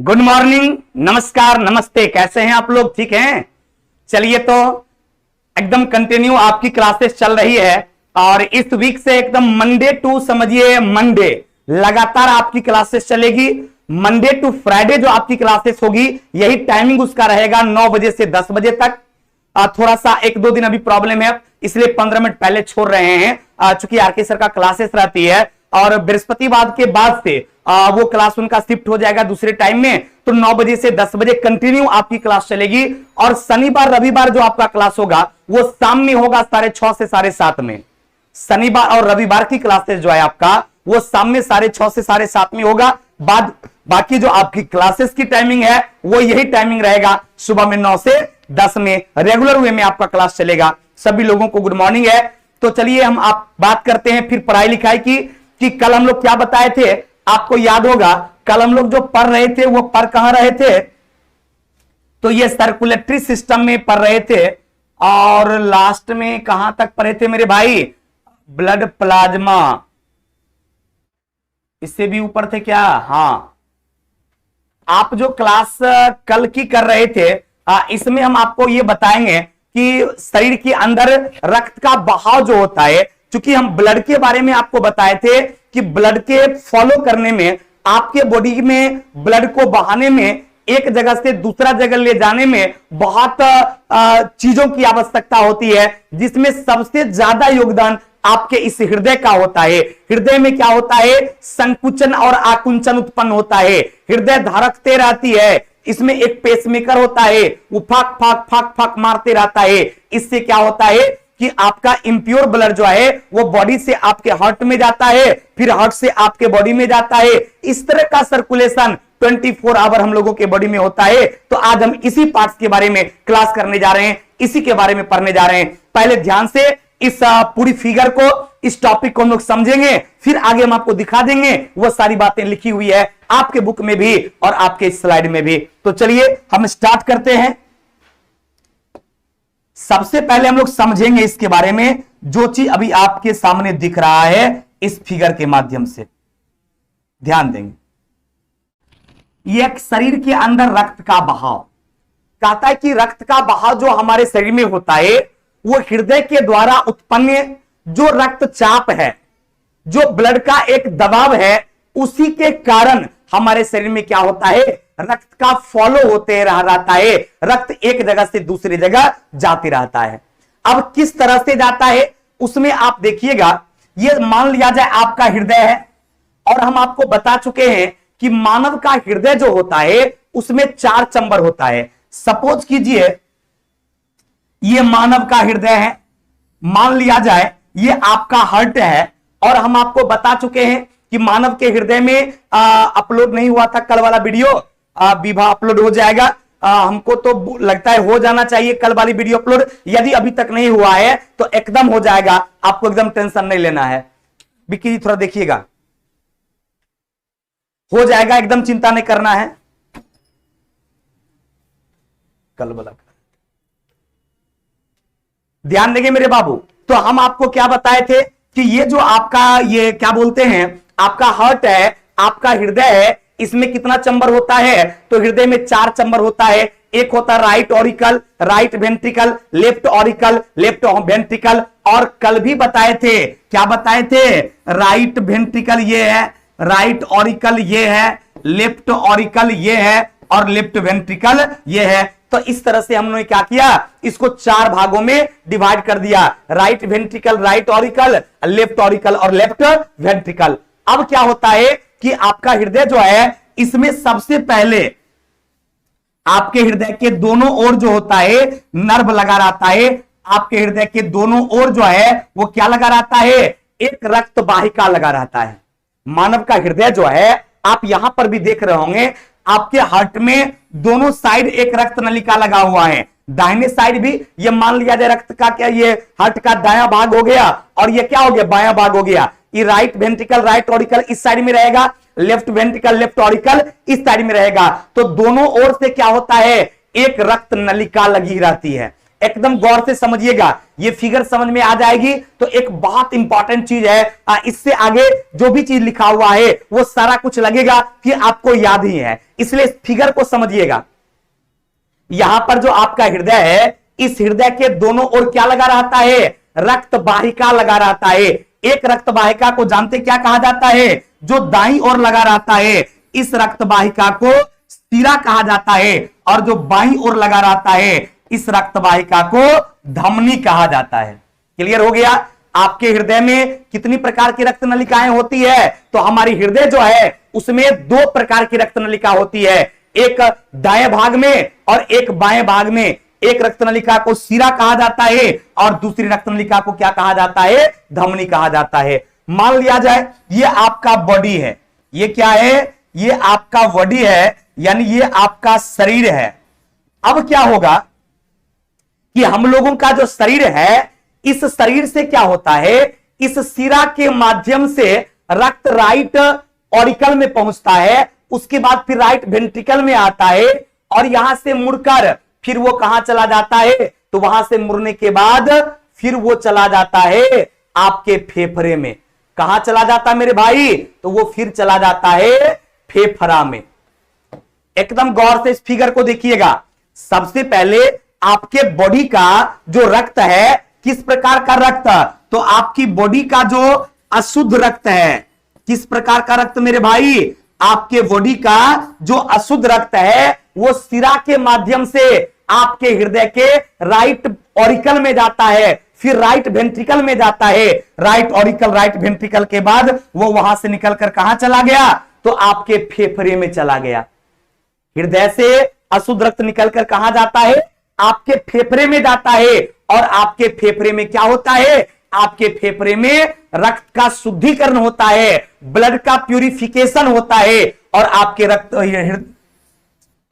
Good morning, नमस्कार, नमस्ते। कैसे हैं आप लोग? ठीक हैं? चलिए तो एकदम कंटिन्यू आपकी क्लासेस चल रही है और इस वीक से एकदम मंडे टू समझिए मंडे लगातार आपकी क्लासेस चलेगी। मंडे टू फ्राइडे जो आपकी क्लासेस होगी यही टाइमिंग उसका रहेगा 9 बजे से 10 बजे तक। थोड़ा सा एक दो दिन अभी प्रॉब्लम है इसलिए 15 मिनट पहले छोड़ रहे हैं चूंकि आरके सर का क्लासेस रहती है और बृहस्पतिवार के बाद से वो क्लास उनका शिफ्ट हो जाएगा दूसरे टाइम में। तो 9 बजे से 10 बजे कंटिन्यू आपकी क्लास चलेगी और शनिवार रविवार जो आपका क्लास होगा वो शाम में होगा 6:30 से 7:30 में। शनिवार और रविवार की क्लासेस जो है आपका वो शाम में 6:30 से 7:30 में होगा। बाकी जो आपकी क्लासेस की टाइमिंग है वो यही टाइमिंग रहेगा, सुबह में 9 से 10 में रेगुलर वे में आपका क्लास चलेगा। सभी लोगों को गुड मॉर्निंग है। तो चलिए हम आप बात करते हैं फिर पढ़ाई लिखाई की कि कल हम लोग क्या बताए थे। आपको याद होगा कल हम लोग जो पढ़ रहे थे वो पढ़ कहां रहे थे, तो ये सर्कुलेटरी सिस्टम में पढ़ रहे थे और लास्ट में कहां तक पढ़े थे मेरे भाई? Blood plasma. इससे भी ऊपर थे क्या? हाँ, आप जो क्लास कल की कर रहे थे इसमें हम आपको ये बताएंगे कि शरीर के अंदर रक्त का बहाव जो होता है, क्योंकि हम ब्लड के बारे में आपको बताए थे कि ब्लड के फॉलो करने में, आपके बॉडी में ब्लड को बहाने में, एक जगह से दूसरा जगह ले जाने में बहुत चीजों की आवश्यकता होती है, जिसमें सबसे ज्यादा योगदान आपके इस हृदय का होता है। हृदय में क्या होता है? संकुचन और आकुंचन उत्पन्न होता है। हृदय धड़कते रहती है, इसमें एक पेसमेकर होता है, वो फाक फाक फाक फाक मारते रहता है। इससे क्या होता है कि आपका इंप्योर ब्लड जो है वो बॉडी से आपके हार्ट में जाता है, फिर हार्ट से आपके बॉडी में जाता है। इस तरह का सर्कुलेशन 24 आवर हम लोगों के बॉडी में होता है। तो आज हम इसी पार्ट्स के बारे में क्लास करने जा रहे हैं, इसी के बारे में पढ़ने जा रहे हैं। पहले ध्यान से इस पूरी फिगर को, इस टॉपिक को हम लोग समझेंगे, फिर आगे हम आपको दिखा देंगे। वो सारी बातें लिखी हुई है आपके बुक में भी और आपके स्लाइड में भी। तो चलिए हम स्टार्ट करते हैं। सबसे पहले हम लोग समझेंगे इसके बारे में जो चीज अभी आपके सामने दिख रहा है इस फिगर के माध्यम से ध्यान देंगे। ये एक शरीर के अंदर रक्त का बहाव कहता है कि रक्त का बहाव जो हमारे शरीर में होता है वो हृदय के द्वारा उत्पन्न जो रक्तचाप है, जो ब्लड का एक दबाव है, उसी के कारण हमारे शरीर में क्या होता है? रक्त का फॉलो होते रहता है। रक्त एक जगह से दूसरी जगह जाते रहता है। अब किस तरह से जाता है उसमें आप देखिएगा। ये मान लिया जाए आपका हृदय है और हम आपको बता चुके हैं कि मानव का हृदय जो होता है उसमें 4 चैम्बर होता है। सपोज कीजिए ये मानव का हृदय है, मान लिया जाए ये आपका हार्ट है और हम आपको बता चुके हैं कि मानव के हृदय में अपलोड नहीं हुआ था कल वाला वीडियो, विभा अपलोड हो जाएगा। हमको तो लगता है हो जाना चाहिए कल वाली वीडियो अपलोड। यदि अभी तक नहीं हुआ है तो एकदम हो जाएगा, आपको एकदम टेंशन नहीं लेना है। बिक्की जी थोड़ा देखिएगा, हो जाएगा, एकदम चिंता नहीं करना है। कल वाला ध्यान देंगे मेरे बाबू। तो हम आपको क्या बताए थे कि ये जो आपका ये क्या बोलते हैं आपका हार्ट है, आपका हृदय है, इसमें कितना चैम्बर होता है? तो हृदय में 4 चैम्बर होता है। एक होता है right auricle, right ventricle, left auricle, left ventricle. और कल भी बताए थे, क्या बताए थे? राइट वेंट्रिकल ये है, राइट ऑरिकल ये है, लेफ्ट ऑरिकल ये है और लेफ्ट वेंट्रिकल ये है। तो इस तरह से हमने क्या किया, इसको 4 भागों में डिवाइड कर दिया। Right ventricle, right auricle, left auricle और लेफ्ट वेंट्रिकल। अब क्या होता है कि आपका हृदय जो है इसमें सबसे पहले आपके हृदय के दोनों ओर जो होता है नर्व लगा रहता है। आपके हृदय के दोनों ओर जो है वो क्या लगा रहता है? एक रक्त वाहिका लगा रहता है। मानव का हृदय जो है आप यहां पर भी देख रहे होंगे, आपके हार्ट में दोनों साइड एक रक्त नलिका लगा हुआ है। दाहिने साइड भी ये मान लिया जाए रक्त का क्या, ये हार्ट का दायां भाग हो गया और ये क्या हो गया? बायां भाग हो गया। ये राइट वेंट्रिकल, राइट ऑरिकल इस साइड में रहेगा, लेफ्ट वेंट्रिकल, लेफ्ट ऑरिकल इस साइड में रहेगा। तो दोनों ओर से क्या होता है? एक रक्त नलिका लगी रहती है। एकदम गौर से समझिएगा, ये फिगर समझ में आ जाएगी तो एक बहुत इंपॉर्टेंट चीज है, इससे आगे जो भी चीज लिखा हुआ है वो सारा कुछ लगेगा कि आपको याद ही है, इसलिए इस फिगर को समझिएगा। यहां पर जो आपका हृदय है, इस हृदय के दोनों ओर क्या लगा रहता है, रक्त वाहिका लगा रहता है। एक रक्त वाहिका को जानते क्या कहा जाता है, जो दाईं ओर लगा रहता है, इस रक्त वाहिका को सिरा कहा जाता है, और जो बाईं ओर लगा रहता है, इस रक्त वाहिका को धमनी कहा जाता है। क्लियर हो गया? आपके हृदय में कितनी प्रकार की रक्त नलिकाएं होती है, तो हमारी हृदय जो है उसमें 2 प्रकार की रक्त नलिका होती है, एक दाएं भाग में और एक बाएं भाग में। एक रक्त नलिका को सिरा कहा जाता है और दूसरी रक्त नलिका को क्या कहा जाता है, धमनी कहा जाता है। मान लिया जाए ये आपका बॉडी है, ये क्या है, ये आपका बॉडी है, यानी ये आपका शरीर है। अब क्या होगा कि हम लोगों का जो शरीर है, इस शरीर से क्या होता है, इस सिरा के माध्यम से रक्त राइट ऑरिकल में पहुंचता है, उसके बाद फिर राइट वेंट्रिकल में आता है, और यहां से मुड़कर फिर वो कहां चला जाता है, तो वहां से मुड़ने के बाद फिर वो चला जाता है आपके फेफड़े में। कहां चला जाता है मेरे भाई, तो वो फिर चला जाता है फेफड़ा में। एकदम गौर से इस फिगर को देखिएगा। सबसे पहले आपके बॉडी का जो रक्त है, किस प्रकार का रक्त, तो आपकी बॉडी का जो अशुद्ध रक्त है, किस प्रकार का रक्त मेरे भाई, आपके बॉडी का जो अशुद्ध रक्त है वो सिरा के माध्यम से आपके हृदय के राइट ऑरिकल में जाता है, फिर राइट वेंट्रिकल में जाता है, राइट ऑरिकल राइट वेंट्रिकल के बाद वो वहां से निकलकर कहां चला गया, तो आपके फेफड़े में चला गया। हृदय से अशुद्ध रक्त निकलकर कहां जाता है, आपके फेफड़े में जाता है, और आपके फेफड़े में क्या होता है, आपके फेफड़े में रक्त का शुद्धिकरण होता है, ब्लड का प्यूरिफिकेशन होता है, और आपके रक्त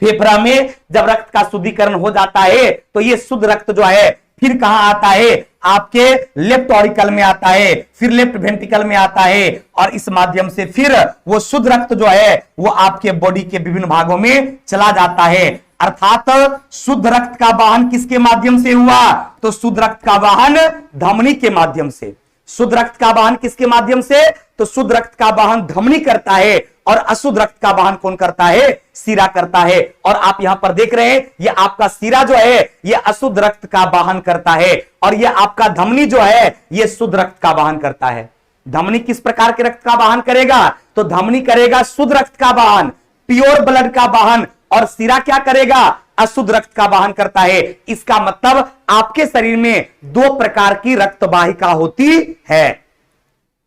फेफड़ा में जब रक्त का शुद्धिकरण हो जाता है तो ये शुद्ध रक्त जो है फिर कहां आता है, आपके लेफ्ट ऑरिकल में आता है, फिर लेफ्ट वेंट्रिकल में आता है, और इस माध्यम से फिर वो शुद्ध रक्त जो है वो आपके बॉडी के विभिन्न भागों में चला जाता है। अर्थात शुद्ध रक्त का वाहन किसके माध्यम से हुआ, तो शुद्ध रक्त का वाहन धमनी के माध्यम से। शुद्ध रक्त का वाहन किसके माध्यम से, तो शुद्ध रक्त का वाहन धमनी करता है, और अशुद्ध रक्त का वाहन कौन करता है, सिरा करता है। और आप यहां पर देख रहे हैं ये आपका सिरा जो है ये अशुद्ध रक्त का वाहन करता है, और ये आपका धमनी जो है ये शुद्ध रक्त का वाहन करता है। धमनी किस प्रकार के रक्त का वाहन करेगा, तो धमनी करेगा शुद्ध रक्त का वाहन, प्योर ब्लड का वाहन, और सिरा क्या करेगा, अशुद्ध रक्त का वाहन करता है। इसका मतलब आपके शरीर में 2 प्रकार की रक्त वाहिका होती है।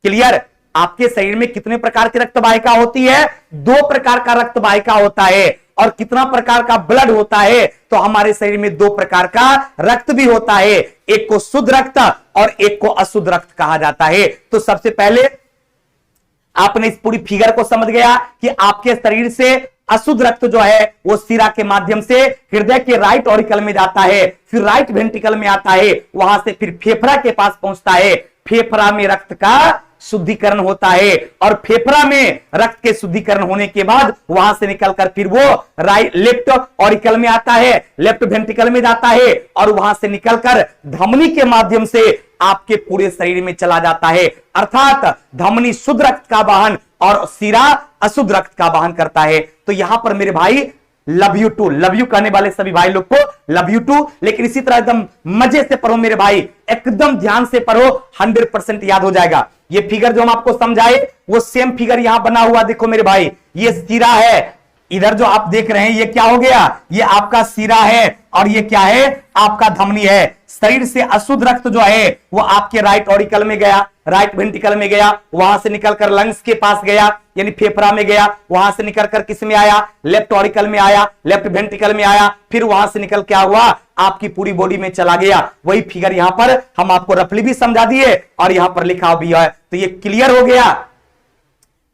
क्लियर? आपके शरीर में कितने प्रकार की रक्त वाहिका होती है, 2 प्रकार का रक्त वाहिका होता है। और कितना प्रकार का ब्लड होता है, तो हमारे शरीर में 2 प्रकार का रक्त भी होता है, एक को शुद्ध रक्त और एक को अशुद्ध रक्त कहा जाता है। तो सबसे पहले आपने इस पूरी फिगर को समझ गया कि आपके शरीर से अशुद्ध रक्त जो है वो सिरा के माध्यम से हृदय के राइट ऑरिकल में जाता है, फिर राइट वेंट्रिकल में आता है, वहां से फिर फेफड़ा के पास पहुंचता है, फेफड़ा में रक्त का शुद्धिकरण होता है, और फेफड़ा में रक्त के शुद्धिकरण होने के बाद वहां से निकलकर फिर वो राइट लेफ्ट ऑरिकल में आता है, लेफ्ट वेंट्रिकल में जाता है, और वहां से निकलकर धमनी के माध्यम से आपके पूरे शरीर में चला जाता है। अर्थात धमनी शुद्ध रक्त का वाहन और सिरा अशुद्ध रक्त का वाहन करता है। तो यहां पर मेरे भाई love you too, love you कहने वाले सभी भाई लोग को लव यू टू, लेकिन इसी तरह एकदम मजे से पढ़ो मेरे भाई, एकदम ध्यान से पढ़ो, 100% याद हो जाएगा। ये फिगर जो हम आपको समझाए वो सेम फिगर यहां बना हुआ देखो मेरे भाई, ये सिरा है, इधर जो आप देख रहे हैं ये क्या हो गया, ये आपका सिरा है, और ये क्या है, आपका धमनी है। शरीर से अशुद्ध रक्त जो है वो आपके राइट ऑरिकल में गया, राइट वेंट्रिकल में गया, वहां से निकलकर लंग्स के पास गया, यानी फेफड़ा में गया, वहां से निकलकर किस में आया, लेफ्ट ऑरिकल में आया, लेफ्ट वेंट्रिकल में आया, फिर वहां से निकल क्या हुआ, आपकी पूरी बॉडी में चला गया। वही फिगर यहां पर हम आपको रफली भी समझा दिए और यहां पर लिखा भी है। तो ये क्लियर हो गया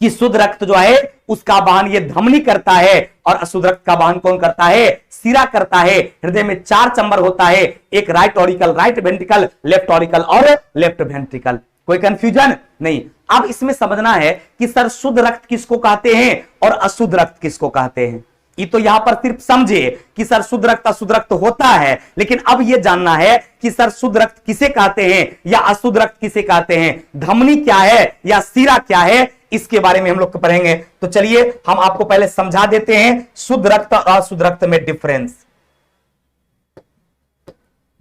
कि शुद्ध रक्त जो है उसका वाहन ये धमनी करता है, और अशुद्ध रक्त का वाहन कौन करता है, सिरा करता है। हृदय में 4 चैम्बर होता है, एक right auricle, right ventricle, left auricle और लेफ्ट वेंट्रिकल। कोई कंफ्यूजन नहीं। अब इसमें समझना है कि सर शुद्ध रक्त किसको कहते हैं और अशुद्ध रक्त किसको कहते हैं। ये तो यहां पर सिर्फ समझे कि सर शुद्ध रक्त अशुद्ध रक्त होता है, लेकिन अब यह जानना है कि सर शुद्ध रक्त किसे कहते हैं या अशुद्ध रक्त किसे कहते हैं, धमनी क्या है या सीरा क्या है, इसके बारे में हम लोग पढ़ेंगे। तो चलिए हम आपको पहले समझा देते हैं शुद्ध रक्त और अशुद्ध रक्त में डिफरेंस।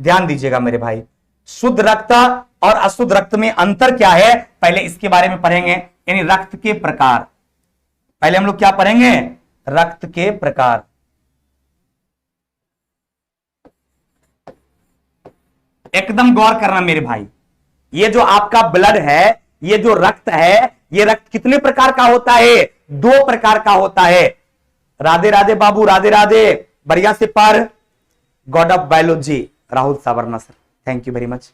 ध्यान दीजिएगा मेरे भाई, शुद्ध रक्त और अशुद्ध रक्त में अंतर क्या है, पहले इसके बारे में पढ़ेंगे। यानी रक्त के प्रकार, पहले हम लोग क्या पढ़ेंगे, रक्त के प्रकार। एकदम गौर करना मेरे भाई, ये जो आपका ब्लड है, ये जो रक्त है, ये रक्त कितने प्रकार का होता है, 2 प्रकार का होता है। राधे राधे बाबू, राधे राधे, बढ़िया से पर god of biology Rahul Savarna sir, thank you very much.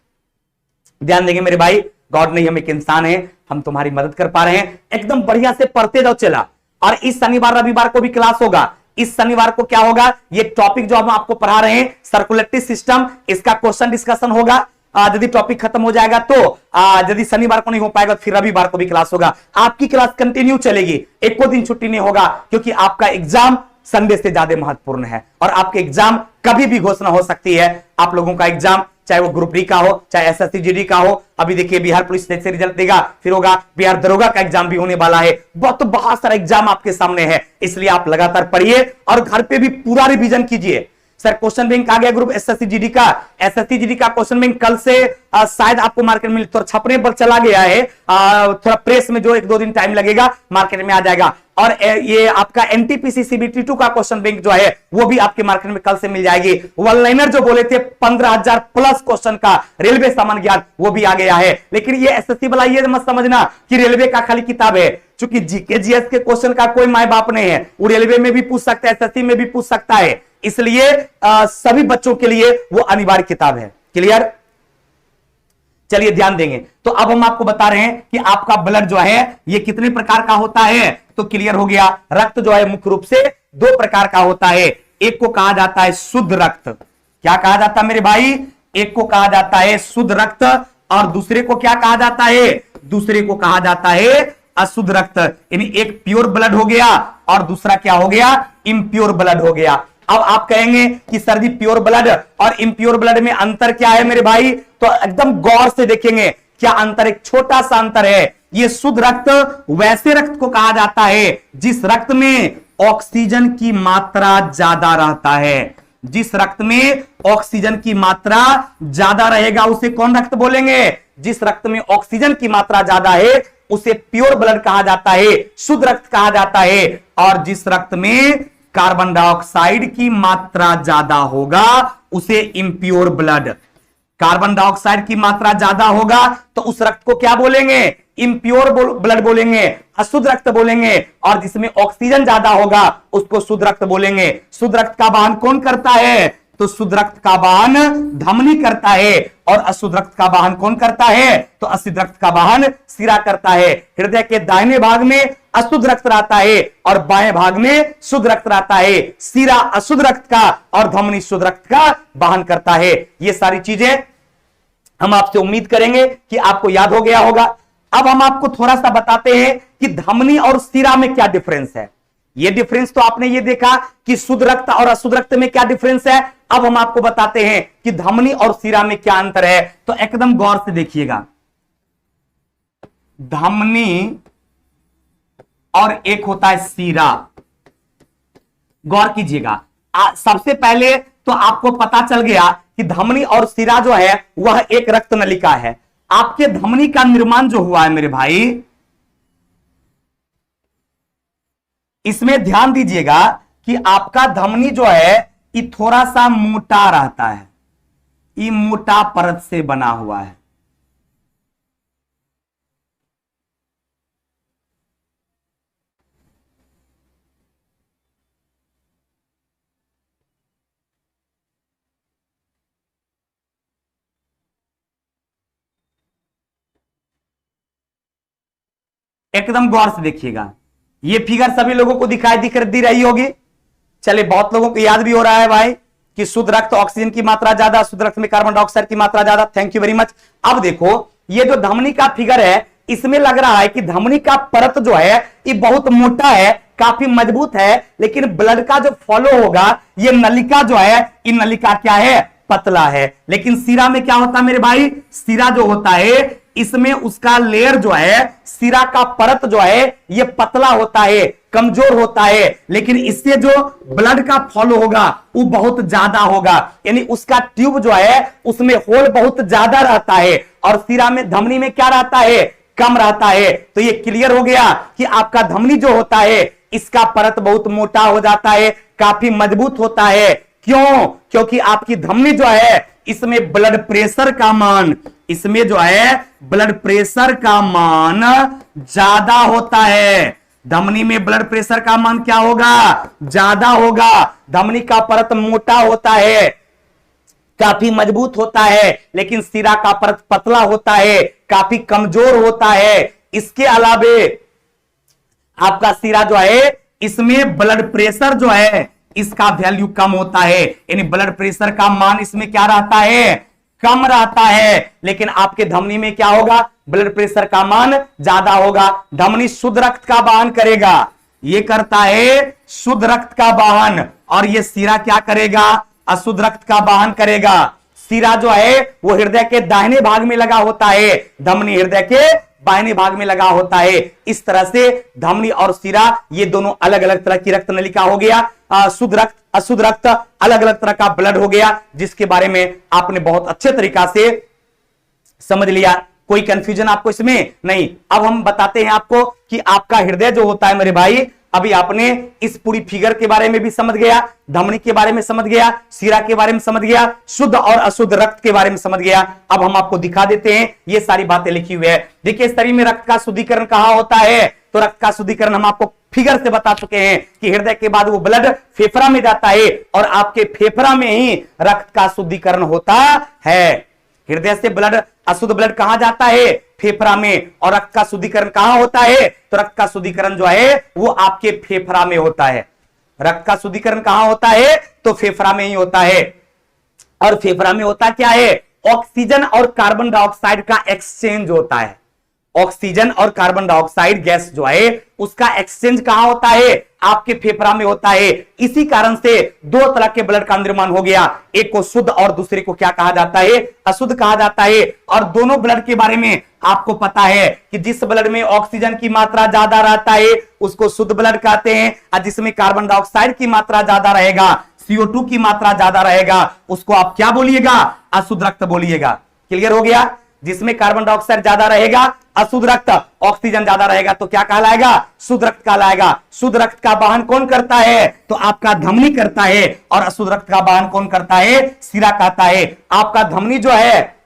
ध्यान देंगे मेरे भाई, गॉड नहीं, हम एक इंसान है, हम तुम्हारी मदद कर पा रहे हैं। एकदम बढ़िया से पढ़ते जाओ चला। और इस शनिवार रविवार को भी क्लास होगा। इस शनिवार को क्या होगा, ये टॉपिक जो हम आपको पढ़ा रहे हैं सर्कुलेटरी सिस्टम, इसका क्वेश्चन डिस्कशन होगा। यदि टॉपिक खत्म हो जाएगा तो यदि शनिवार को नहीं हो पाएगा फिर रविवार को भी क्लास होगा। आपकी क्लास कंटिन्यू चलेगी, एक को दिन छुट्टी नहीं होगा, क्योंकि आपका एग्जाम संडे से ज्यादा महत्वपूर्ण है और आपके एग्जाम कभी भी घोषणा हो सकती है। आप लोगों का एग्जाम चाहे वो ग्रुप डी का हो, चाहे एसएससी जीडी का हो, अभी देखिए बिहार पुलिस से रिजल्ट देगा, फिर होगा बिहार दरोगा का एग्जाम भी होने वाला है। बहुत सारा एग्जाम आपके सामने है, इसलिए आप लगातार पढ़िए और घर पे भी पूरा रिवीजन कीजिए। सर क्वेश्चन बैंक आ गया ग्रुप एसएससी जीडी का, एसएससी जीडी का क्वेश्चन बैंक कल से शायद आपको मार्केट में थोड़ा छपने पर चला गया है, थोड़ा प्रेस में जो 1-2 दिन टाइम लगेगा, मार्केट में आ जाएगा। और ये आपका एनटीपीसी सीबीटी 2 का क्वेश्चन बैंक जो है वो भी आपके मार्केट में कल से मिल जाएगी। वन लाइनर जो बोले थे 15,000 प्लस क्वेश्चन का रेलवे सामान्य ज्ञान, वो भी आ गया है। लेकिन ये एसएससी वाला ये मत समझना कि रेलवे का खाली किताब है, क्योंकि जीके जीएस के क्वेश्चन का कोई माय बाप नहीं है, वो रेलवे में भी पूछ सकता है, एसएससी में भी पूछ सकता है, इसलिए सभी बच्चों के लिए वो अनिवार्य किताब है। क्लियर, चलिए ध्यान देंगे। तो अब हम आपको बता रहे हैं कि आपका ब्लड जो है ये कितने प्रकार का होता है, तो क्लियर हो गया। रक्त जो है मुख्य रूप से 2 प्रकार का होता है, एक को कहा जाता है शुद्ध रक्त। क्या कहा जाता है मेरे भाई, एक को कहा जाता है शुद्ध रक्त और दूसरे को क्या कहा जाता है, दूसरे को कहा जाता है अशुद्ध रक्त। यानी एक प्योर ब्लड हो गया और दूसरा क्या हो गया, इम्प्योर ब्लड हो गया। अब आप कहेंगे कि सर जी प्योर ब्लड और इम्प्योर ब्लड में अंतर क्या है मेरे भाई, तो एकदम गौर से देखेंगे क्या अंतर, एक छोटा सा अंतर है। ये शुद्ध रक्त वैसे रक्त को कहा जाता है जिस रक्त में ऑक्सीजन की मात्रा ज्यादा रहता है। जिस रक्त में ऑक्सीजन की मात्रा ज्यादा रहेगा उसे कौन रक्त बोलेंगे, जिस रक्त में ऑक्सीजन की मात्रा ज्यादा है उसे प्योर ब्लड कहा जाता है, शुद्ध रक्त कहा जाता है। और जिस रक्त में कार्बन डाइऑक्साइड की मात्रा ज्यादा होगा उसे इम्प्योर ब्लड। कार्बन डाइऑक्साइड की मात्रा ज्यादा होगा तो उस रक्त को क्या बोलेंगे, इम्प्योर ब्लड बोलेंगे, अशुद्ध रक्त बोलेंगे। और जिसमें ऑक्सीजन ज्यादा होगा उसको शुद्ध रक्त बोलेंगे। शुद्ध रक्त का वहन कौन करता है, तो शुद्ध रक्त का वहन धमनी करता है और अशुद्ध रक्त का वहन कौन करता है, तो अशुद्ध रक्त का वहन सिरा करता है। हृदय के दाहिने भाग में अशुद्ध रक्त रहता है और बाएं भाग में शुद्ध रक्त रहता है। सिरा अशुद्ध रक्त का और धमनी शुद्ध रक्त का वहन करता है। ये सारी चीजें हम आपसे उम्मीद करेंगे कि आपको याद हो गया होगा। अब हम आपको थोड़ा सा बताते हैं कि धमनी और सिरा में क्या डिफरेंस है। ये डिफरेंस तो आपने ये देखा कि शुद्ध रक्त और अशुद्ध रक्त में क्या डिफरेंस है। अब हम आपको बताते हैं कि धमनी और सिरा में क्या अंतर है। तो एकदम गौर से देखिएगा, धमनी और एक होता है सिरा, गौर कीजिएगा। सबसे पहले तो आपको पता चल गया कि धमनी और सिरा जो है वह एक रक्त नलिका है। आपके धमनी का निर्माण जो हुआ है मेरे भाई, इसमें ध्यान दीजिएगा कि आपका धमनी जो है ये थोड़ा सा मोटा रहता है, ये मोटा परत से बना हुआ है। एकदम गौर से देखिएगा, ये फिगर सभी लोगों को दिख रही होगी। चलिए बहुत लोगों को याद भी हो रहा है भाई कि शुद्ध रक्त ऑक्सीजन की मात्रा ज्यादा, शुद्ध रक्त में कार्बन डाइऑक्साइड की मात्रा ज्यादा। Thank you very much. अब देखो ये जो धमनी का फिगर है इसमें लग रहा है कि धमनी का परत जो है ये बहुत मोटा है, काफी मजबूत है, लेकिन ब्लड का जो फॉलो होगा ये नलिका जो है, ये नलिका क्या है, पतला है। लेकिन सिरा में क्या होता है मेरे भाई, सिरा जो होता है इसमें उसका लेयर जो है, सिरा का परत जो है ये पतला होता है, कमजोर होता है, लेकिन इससे जो ब्लड का फॉलो होगा वो बहुत ज्यादा होगा, यानी उसका ट्यूब जो है उसमें होल बहुत ज्यादा रहता है, और सिरा में, धमनी में क्या रहता है, कम रहता है। तो ये क्लियर हो गया कि आपका धमनी जो होता है इसका परत बहुत मोटा हो जाता है, काफी मजबूत होता है। क्यों? क्योंकि आपकी धमनी जो है इसमें ब्लड प्रेशर का मान, इसमें जो है ब्लड प्रेशर का मान ज्यादा होता है। धमनी में ब्लड प्रेशर का मान क्या होगा, ज्यादा होगा। धमनी का परत मोटा होता है, काफी मजबूत होता है, लेकिन सिरा का परत पतला होता है, काफी कमजोर होता है। इसके अलावे आपका सिरा जो है इसमें ब्लड प्रेशर जो है इसका वैल्यू कम होता है, यानी ब्लड प्रेशर का मान इसमें क्या रहता है, कम रहता है। लेकिन आपके धमनी में क्या होगा, ब्लड प्रेशर का मान ज्यादा होगा। धमनी शुद्ध रक्त का वाहन करेगा, ये करता है शुद्ध रक्त का वाहन, और ये सिरा क्या करेगा, अशुद्ध रक्त का वाहन करेगा। सिरा जो है वो हृदय के दाहिने भाग में लगा होता है, धमनी हृदय के बाहिनी भाग में लगा होता है। इस तरह से धमनी और सिरा ये दोनों अलग अलग तरह की रक्त नलिका हो गया। शुद्ध रक्त, अशुद्ध रक्त, अलग अलग तरह का ब्लड हो गया, जिसके बारे में आपने बहुत अच्छे तरीका से समझ लिया। कोई कंफ्यूजन आपको इसमें नहीं। अब हम बताते हैं आपको कि आपका हृदय जो होता है मेरे भाई, अभी आपने इस पूरी फिगर के बारे में भी समझ गया, धमनी के बारे में समझ गया, सिरा के बारे में समझ गया, शुद्ध और अशुद्ध रक्त के बारे में समझ गया। अब हम आपको दिखा देते हैं, ये सारी बातें लिखी हुई है। देखिए शरीर में रक्त का शुद्धिकरण कहां होता है, तो रक्त का शुद्धिकरण हम आपको फिगर से बता चुके हैं कि हृदय के बाद वो ब्लड फेफड़ा में जाता है, और आपके फेफड़ा में ही रक्त का शुद्धिकरण होता है। हृदय से ब्लड, अशुद्ध ब्लड कहां जाता है, फेफड़ा में, और रक्त का शुद्धिकरण कहां होता है, तो रक्त का शुद्धिकरण जो है वो आपके फेफड़ा में होता है। रक्त का शुद्धिकरण कहां होता है, तो फेफड़ा में ही होता है। और फेफड़ा में होता क्या है, ऑक्सीजन और कार्बन डाइऑक्साइड का एक्सचेंज होता है। ऑक्सीजन और कार्बन डाइऑक्साइड गैस जो है उसका एक्सचेंज कहां होता है, आपके फेफड़ा में होता है। इसी कारण से दो तरह के ब्लड का निर्माण हो गया, एक को शुद्ध और दूसरे को क्या कहा जाता है, अशुद्ध कहा जाता है। और दोनों ब्लड के बारे में आपको पता है कि जिस ब्लड में ऑक्सीजन की मात्रा ज्यादा रहता है उसको शुद्ध ब्लड कहते हैं, और जिसमें कार्बन डाइऑक्साइड की मात्रा ज्यादा रहेगा, CO2 की मात्रा ज्यादा रहेगा, उसको आप क्या बोलिएगा, अशुद्ध रक्त बोलिएगा। क्लियर हो गया। जिसमें कार्बन डाइऑक्साइड ज्यादा रहेगा अशुद्ध रक्त, ऑक्सीजन ज्यादा रहेगा तो क्या कहलाएगा, शुद्ध रक्त कहलाएगा। शुद्ध रक्त का वाहन कौन करता है, तो आपका धमनी करता है, और अशुद्ध रक्त का वाहन कौन करता है, सिरा कहता है। आपका धमनी जो है,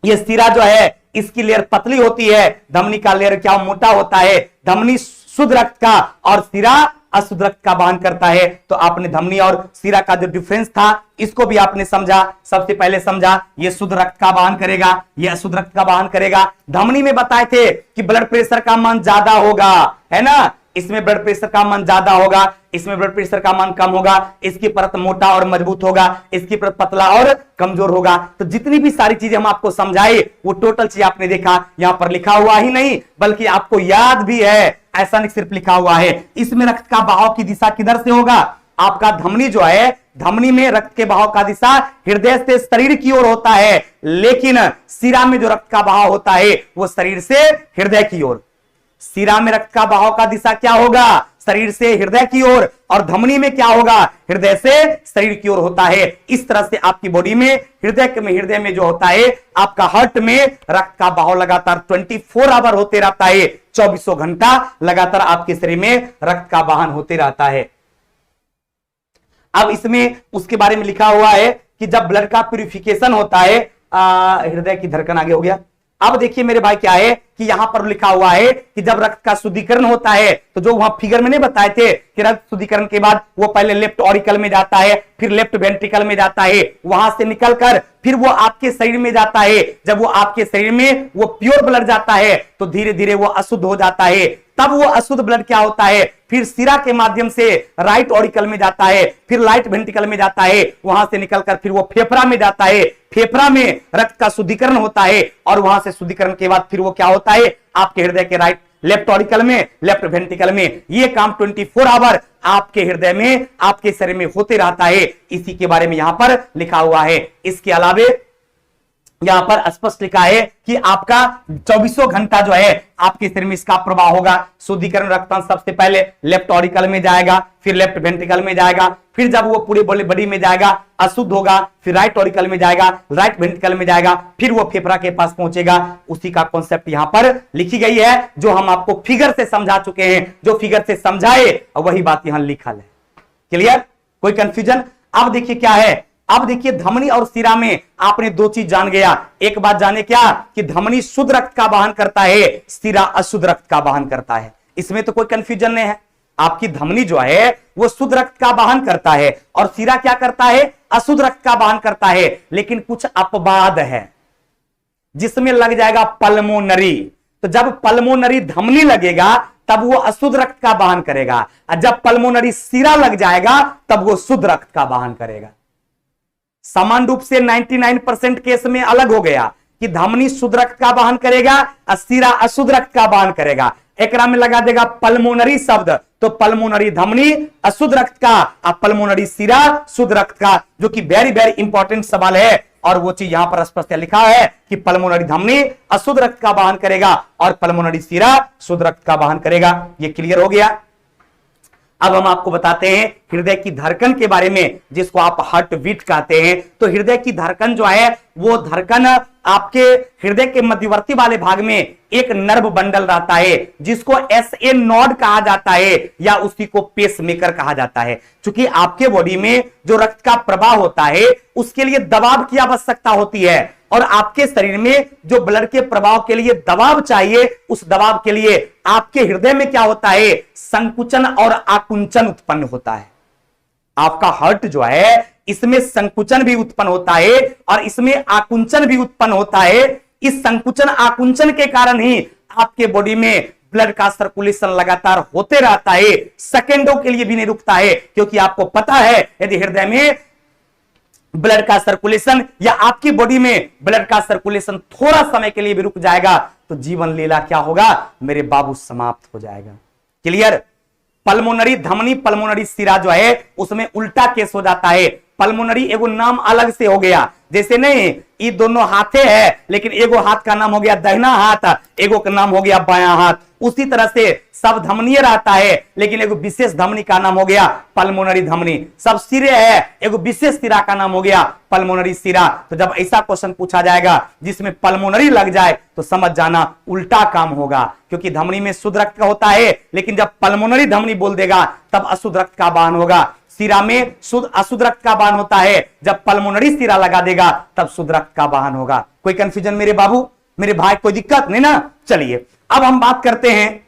ये सिरा जो है इसकी लेयर पतली होती है, धमनी का लेयर क्या मोटा होता है। धमनी शुद्ध रक्त का और सिरा अशुद्ध रक्त का वाहन करता है। तो आपने धमनी और सिरा का जो डिफरेंस था इसको भी आपने समझा। सबसे पहले समझा ये शुद्ध रक्त का वाहन करेगा, ये अशुद्ध रक्त का वाहन करेगा। धमनी में बताए थे कि ब्लड प्रेशर का मान ज्यादा होगा, है ना, इसमें ब्लड प्रेशर का मान ज्यादा होगा, इसमें ब्लड प्रेशर का मान कम होगा। इसकी परत मोटा और मजबूत होगा, इसकी परत पतला और कमजोर होगा। तो जितनी भी सारी चीजें हम आपको समझाए वो टोटल चीज आपने देखा, यहां पर लिखा हुआ ही नहीं बल्कि आपको याद भी है, ऐसा नहीं सिर्फ लिखा हुआ है। इसमें रक्त का बहाव की दिशा किधर से होगा, आपका धमनी जो है, धमनी में रक्त के बहाव का दिशा हृदय से शरीर की ओर होता है, लेकिन सिरा में जो रक्त का बहाव होता है वो शरीर से हृदय की ओर। सिरा में रक्त का बहाव का दिशा क्या होगा, शरीर से हृदय की ओर, और धमनी में क्या होगा, हृदय से शरीर की ओर होता है। इस तरह से आपकी बॉडी में हृदय में जो होता है, आपका हार्ट में रक्त का बहाव लगातार 24 आवर होते रहता है, 24 घंटा लगातार आपके शरीर में रक्त का बहान होते रहता है। अब इसमें उसके बारे में लिखा हुआ है कि जब ब्लड का प्यूरिफिकेशन होता है, हृदय की धड़कन आगे हो गया। अब देखिए मेरे भाई क्या है कि यहां पर लिखा हुआ है कि जब रक्त का शुद्धिकरण होता है, तो जो वहां फिगर में नहीं बताए थे कि रक्त शुद्धिकरण के बाद वो पहले लेफ्ट ऑरिकल में जाता है, फिर लेफ्ट वेंट्रिकल में जाता है, वहां से निकलकर फिर वो आपके शरीर में जाता है। जब वो आपके शरीर में वो प्योर ब्लड जाता है तो धीरे धीरे वो अशुद्ध हो जाता है। तब वो अशुद्ध ब्लड क्या होता है, फिर सिरा के माध्यम से राइट ऑरिकल में जाता है, फिर राइट वेंट्रिकल में जाता है, वहां से निकलकर फिर वो फेफड़ा में जाता है। फेफड़ा में रक्त का शुद्धिकरण होता है, और वहां से शुद्धिकरण के बाद फिर वो क्या होता होता है आपके हृदय के लेफ्ट ऑरिकल में, लेफ्ट वेंट्रिकल में। ये काम 24 आवर आपके हृदय में, आपके शरीर में होते रहता है। इसी के बारे में यहां पर लिखा हुआ है। इसके अलावे यहां पर स्पष्ट लिखा है कि आपका 24 घंटा जो है आपके शरीर में इसका प्रवाह होगा। शुद्धिकरण रक्तांश सबसे पहले लेफ्ट ऑरिकल में जाएगा, फिर लेफ्ट वेंट्रिकल में जाएगा, फिर जब वो पूरी बॉडी में जाएगा अशुद्ध होगा, फिर राइट ऑरिकल में जाएगा, राइट वेंट्रिकल में जाएगा, फिर वो फेफड़ा के पास पहुंचेगा। उसी का कॉन्सेप्ट यहां पर लिखी गई है, जो हम आपको फिगर से समझा चुके हैं। जो फिगर से समझाए वही बात यहां लिखल है। क्लियर? कोई कंफ्यूजन? अब देखिए क्या है, अब देखिए धमनी और सिरा में आपने दो चीज जान गया। एक बात जाने क्या कि धमनी शुद्ध रक्त का वहन करता है, सिरा अशुद्ध रक्त का वहन करता है। इसमें तो कोई कंफ्यूजन नहीं है। आपकी धमनी जो है वो शुद्ध रक्त का वहन करता है और सिरा क्या करता है? अशुद्ध रक्त का वहन करता है। लेकिन कुछ अपवाद है जिसमें लग जाएगा पल्मोनरी। तो जब पल्मोनरी धमनी लगेगा तब वो अशुद्ध रक्त का वहन करेगा, और जब पल्मोनरी सिरा लग जाएगा तब वो शुद्ध रक्त का वहन करेगा। समान रूप से 99% केस में अलग हो गया कि धमनी शुद्ध रक्त का वहन करेगा और सिरा अशुद्ध रक्त का वहन करेगा। एकरा में लगा देगा पल्मोनरी शब्द, तो पल्मोनरी धमनी अशुद्ध रक्त का और पल्मोनरी सिरा शुद्ध रक्त का, जो कि वेरी वेरी इंपॉर्टेंट सवाल है। और वो चीज यहां पर स्पष्ट लिखा है कि पल्मोनरी धमनी अशुद्ध रक्त का वहन करेगा और पल्मोनरी सिरा शुद्ध रक्त का वहन करेगा। ये क्लियर हो गया? अब हम आपको बताते हैं हृदय की धड़कन के बारे में, जिसको आप हार्ट बीट कहते हैं। तो हृदय की धड़कन जो है वो धड़कन आपके हृदय के मध्यवर्ती वाले भाग में एक नर्व बंडल रहता है, जिसको SA नोड कहा जाता है या उसी को पेसमेकर कहा जाता है। क्योंकि आपके बॉडी में जो रक्त का प्रवाह होता है उसके लिए दबाव की आवश्यकता होती है, और आपके शरीर में जो ब्लड के प्रवाह के लिए दबाव चाहिए, उस दबाव के लिए आपके हृदय में क्या होता है? संकुचन और आकुंचन उत्पन्न होता है। आपका हार्ट जो है इसमें संकुचन भी उत्पन्न होता है और इसमें आकुंचन भी उत्पन्न होता है। इस संकुचन आकुंचन के कारण ही आपके बॉडी में ब्लड का सर्कुलेशन लगातार होते रहता है, सेकेंडों के लिए भी नहीं रुकता है। क्योंकि आपको पता है यदि हृदय में ब्लड का सर्कुलेशन या आपकी बॉडी में ब्लड का सर्कुलेशन थोड़ा समय के लिए भी रुक जाएगा तो जीवन लीला क्या होगा मेरे बाबू? समाप्त हो जाएगा। क्लियर? पल्मोनरी धमनी पल्मोनरी सिरा जो है उसमें उल्टा केस हो जाता है। पल्मोनरी एगो नाम अलग से हो गया, जैसे नहीं ये दोनों हाथे हैं, लेकिन एगो हाथ का नाम हो गया दाहिना हाथ, एगो का नाम हो गया बायां हाथ। उसी तरह से सब धमनी रहता है, लेकिन एगो विशेष धमनी का नाम हो गया पल्मोनरी धमनी। सब सिरे है, एगो विशेष सिरा का नाम हो गया पल्मोनरी सिरा। तो जब ऐसा क्वेश्चन पूछा जाएगा जिसमें पल्मोनरी लग जाए तो समझ जाना उल्टा काम होगा, क्योंकि धमनी में शुद्ध रक्त का होता है, लेकिन जब पल्मोनरी धमनी बोल देगा तब अशुद्ध रक्त का वहन होगा। सिरा में शुद्ध अशुद्ध रक्त का वहन होता है, जब पल्मोनरी सिरा लगा देगा तब शुद्ध रक्त का वहन होगा। कोई कंफ्यूजन मेरे बाबू, मेरे भाई? कोई दिक्कत नहीं ना? चलिए अब हम बात करते हैं,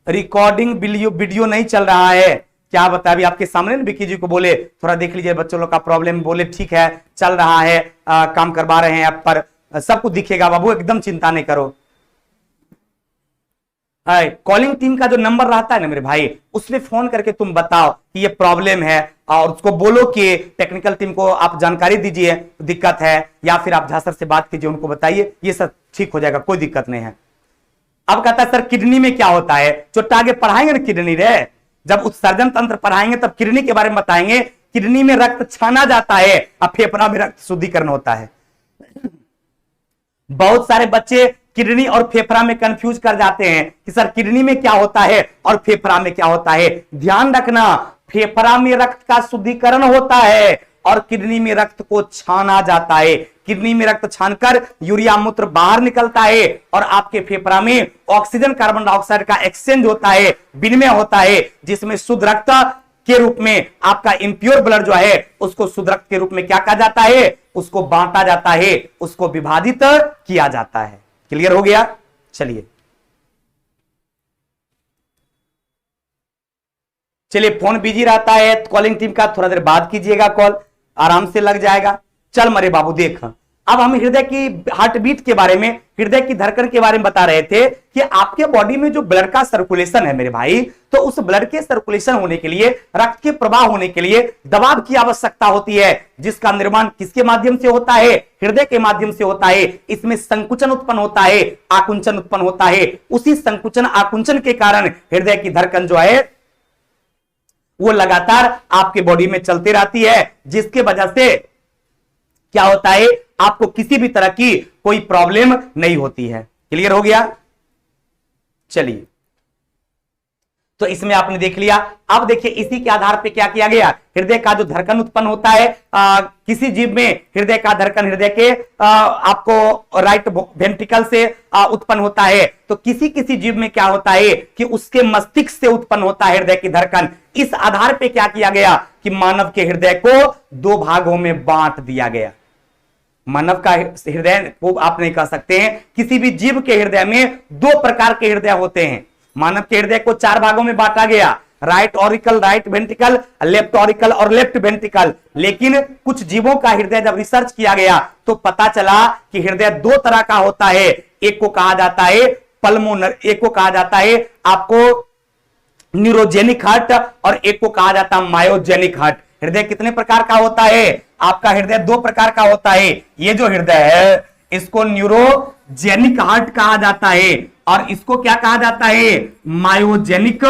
रिकॉर्डिंग वीडियो नहीं चल रहा है क्या? बता अभी आपके सामने विकी जी को बोले थोड़ा देख लीजिए, बच्चों लोग का प्रॉब्लम। बोले ठीक है चल रहा है, काम करवा रहे हैं, आप पर सब कुछ दिखेगा बाबू, एकदम चिंता नहीं करो। कॉलिंग टीम का जो नंबर रहता है ना मेरे भाई, उसमें फोन करके तुम बताओ कि ये प्रॉब्लम है, और उसको बोलो कि टेक्निकल टीम को आप जानकारी दीजिए दिक्कत है, या फिर आप झासर से बात कीजिए, उनको बताइए, ये सब ठीक हो जाएगा, कोई दिक्कत नहीं है। अब कहता है सर किडनी में क्या होता है? जो आगे पढ़ाएंगे ना किडनी रे, जब उत्सर्जन तंत्र पढ़ाएंगे तब किडनी के बारे में बताएंगे। किडनी में रक्त छाना जाता है और फेफड़ा में रक्त शुद्धिकरण होता है। बहुत सारे बच्चे किडनी और फेफड़ा में कंफ्यूज कर जाते हैं कि सर किडनी में क्या होता है और फेफड़ा में क्या होता है। ध्यान रखना, फेफड़ा में रक्त का शुद्धिकरण होता है और किडनी में रक्त को छाना जाता है। किडनी में रक्त छानकर यूरिया मूत्र बाहर निकलता है और आपके फेफड़ा में ऑक्सीजन कार्बन डाइऑक्साइड का एक्सचेंज होता है, विनिमय होता है, जिसमें शुद्ध रक्त के रूप में आपका इंप्योर ब्लड जो है उसको शुद्ध रक्त के रूप में क्या कहा जाता है? उसको बांटा जाता है, उसको विभाजित किया जाता है। क्लियर हो गया? चलिए फोन बिजी रहता है, कॉलिंग टीम का थोड़ा देर बाद कीजिएगा, कॉल आराम से लग जाएगा। चल मरे बाबू देख, अब हम हृदय की हार्ट बीट के बारे में, हृदय की धड़कन के बारे में बता रहे थे कि आपके बॉडी में जो ब्लड का सर्कुलेशन है मेरे भाई, तो उस ब्लड के सर्कुलेशन होने के लिए, रक्त के प्रवाह होने के लिए दबाव की आवश्यकता होती है, जिसका निर्माण किसके माध्यम से होता है? हृदय के माध्यम से होता है। इसमें संकुचन उत्पन्न होता है, आकुंचन उत्पन्न होता है। उसी संकुचन आकुंचन के कारण हृदय की धड़कन जो है वो लगातार आपके बॉडी में चलती रहती है, जिसके वजह से क्या होता है? आपको किसी भी तरह की कोई प्रॉब्लम नहीं होती है। क्लियर हो गया? चलिए, तो इसमें आपने देख लिया। अब देखिए इसी के आधार पे क्या किया गया, हृदय का जो धड़कन उत्पन्न होता है, किसी जीव में हृदय का धड़कन हृदय के आपको राइट वेंट्रिकल से उत्पन्न होता है, तो किसी किसी जीव में क्या होता है कि उसके मस्तिष्क से उत्पन्न होता है हृदय की धड़कन। इस आधार पे क्या किया गया कि मानव के हृदय को दो भागों में बांट दिया गया। मानव का हृदय को आप नहीं कह सकते हैं, किसी भी जीव के हृदय में दो प्रकार के हृदय होते हैं। मानव के हृदय को चार भागों में बांटा गया, right auricle, right ventricle, left auricle और लेफ्ट वेंट्रिकल। लेकिन कुछ जीवों का हृदय जब रिसर्च किया गया तो पता चला कि हृदय दो तरह का होता है। एक को कहा जाता है पल्मोनर, एक को कहा जाता है आपको न्यूरोजेनिक हार्ट, और एक को कहा जाता है मायोजेनिक हार्ट। हृदय कितने प्रकार का होता है? आपका हृदय दो प्रकार का होता है। ये जो हृदय है इसको न्यूरोजेनिक हार्ट कहा जाता है, और इसको क्या कहा जाता है? मायोजेनिक